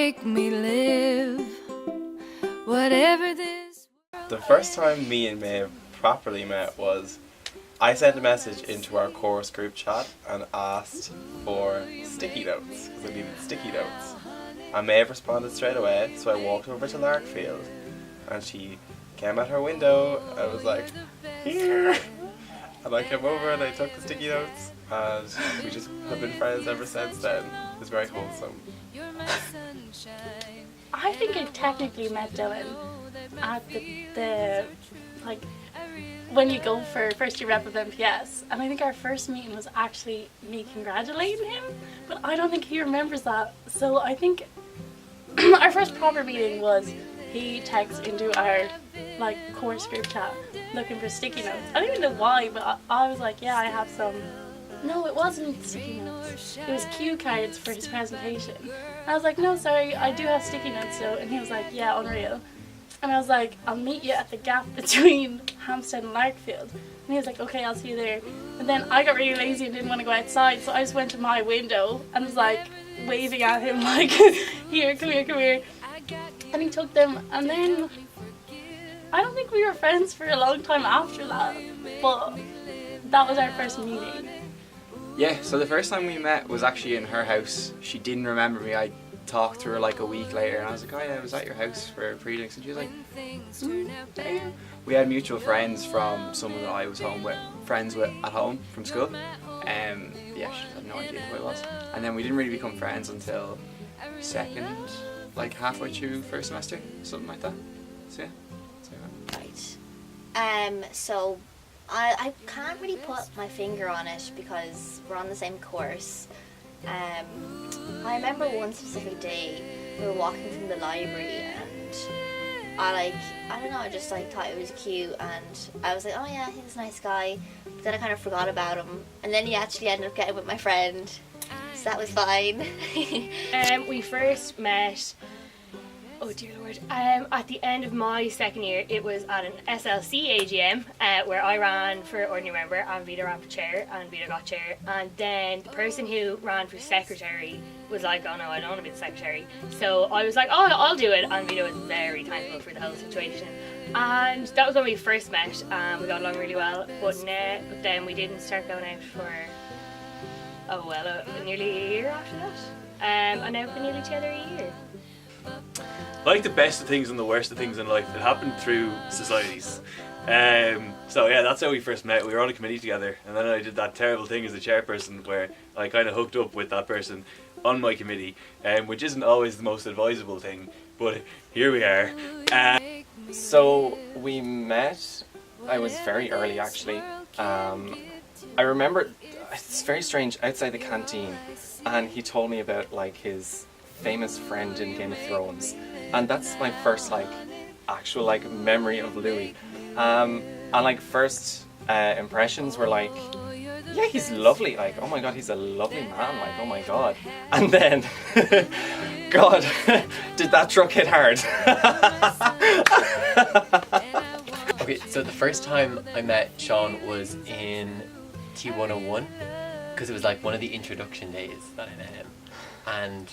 make me live whatever this. The first time me and Maeve properly met was I sent a message into our course group chat and asked for sticky notes because I needed sticky notes. And Maeve responded straight away, so I walked over to Larkfield and she came at her window and I was like, here! And I came over and I took the sticky notes and we just have been friends ever since then. It was very wholesome. I think I technically met Dylan at the like when you go for first year rep of MPS, and I think our first meeting was actually me congratulating him, but I don't think he remembers that. So I think our first proper meeting was he texted into our like course group chat looking for sticky notes. I don't even know why, but I was like, yeah, I have some. No, it wasn't sticky notes. It was cue cards for his presentation. I was like, no, sorry, I do have sticky notes though. And he was like, yeah, unreal. And I was like, I'll meet you at the gap between Hampstead and Larkfield. And he was like, okay, I'll see you there. And then I got really lazy and didn't want to go outside, so I just went to my window and was like waving at him like, here, come here, come here. And he took them, and then I don't think we were friends for a long time after that, but that was our first meeting. Yeah, so the first time we met was actually in her house. She didn't remember me. I talked to her like a week later and I was like, oh yeah, I was at your house for pre-drinks, and she was like, damn. We had mutual friends from someone that I was friends with at home from school. Yeah, she had no idea who I was. And then we didn't really become friends until second, like halfway through first semester, something like that. So yeah. Right. So I can't really put my finger on it because we're on the same course. I remember one specific day we were walking from the library and I don't know, I just like thought it was cute and I was like, oh yeah, he's a nice guy. But then I kind of forgot about him, and then he actually ended up getting with my friend, so that was fine. We first met, oh dear lord, at the end of my second year. It was at an SLC AGM where I ran for ordinary member and Vita ran for chair and Vita got chair, and then the person who ran for secretary was like, oh no, I don't want to be the secretary. So I was like, oh, I'll do it, and Vita was very thankful for the whole situation. And that was when we first met, and we got along really well, but then we didn't start going out for nearly a year after that, and now we've been nearly together a year. Like the best of things and the worst of things in life, it happened through societies. So yeah, that's how we first met. We were on a committee together, and then I did that terrible thing as a chairperson where I kind of hooked up with that person on my committee, which isn't always the most advisable thing, but here we are. So we met, I was very early actually. I remember, it's very strange, outside the canteen, and he told me about like his famous friend in Game of Thrones, and that's my first like actual like memory of Louis. And like first impressions were like, yeah, he's lovely, like oh my god, he's a lovely man, like oh my god. And then god, did that truck hit hard. Okay, so the first time I met Sean was in T101, because it was like one of the introduction days that I met him, and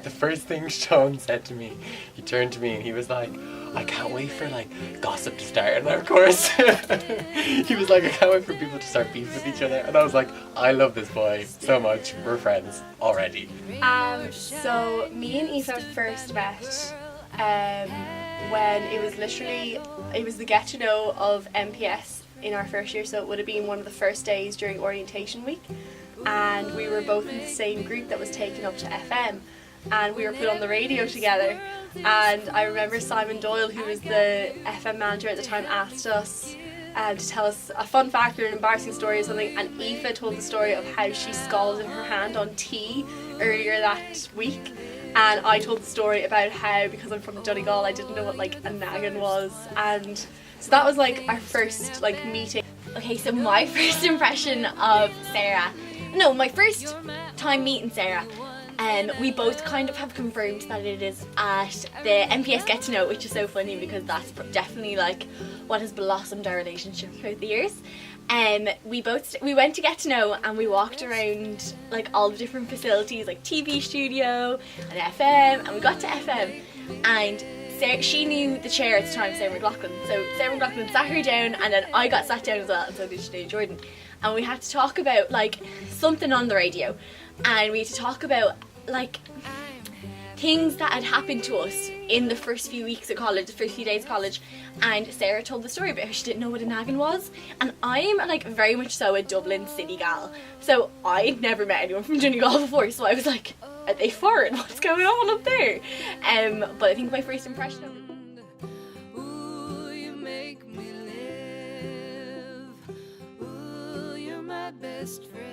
the first thing Sean said to me, he turned to me and he was like, I can't wait for like gossip to start in our course. He was like, I can't wait for people to start beef with each other, and I was like, I love this boy so much, we're friends already. So me and Aoife first met when it was the get to know of MPS in our first year, so it would have been one of the first days during orientation week, and we were both in the same group that was taken up to FM, and we were put on the radio together. And I remember Simon Doyle, who was the FM manager at the time, asked us to tell us a fun fact or an embarrassing story or something, and Aoife told the story of how she scalded her hand on tea earlier that week. And I told the story about how, because I'm from Donegal, I didn't know what like a naggin was, and so that was like our first like meeting. Okay, so my first impression of Sarah, no, my first time meeting Sarah, We both kind of have confirmed that it is at the MPS Get to Know, which is so funny because that's definitely like what has blossomed our relationship throughout the years. We went to Get to Know and we walked around like all the different facilities, like TV studio and FM, and we got to FM and she knew the chair at the time, Sarah McLaughlin. So Sarah McLaughlin sat her down and then I got sat down as well, and so did Sinead Jordan. And we had to talk about like something on the radio, and we had to talk about like things that had happened to us in the first few weeks of college, the first few days of college. And Sarah told the story about how she didn't know what a naggin was, and I'm like very much so a Dublin city gal, so I'd never met anyone from Donegal before, so I was like, are they foreign? What's going on up there? But I think my first impression of it, Ooh, you make me live. Ooh, you're my best friend.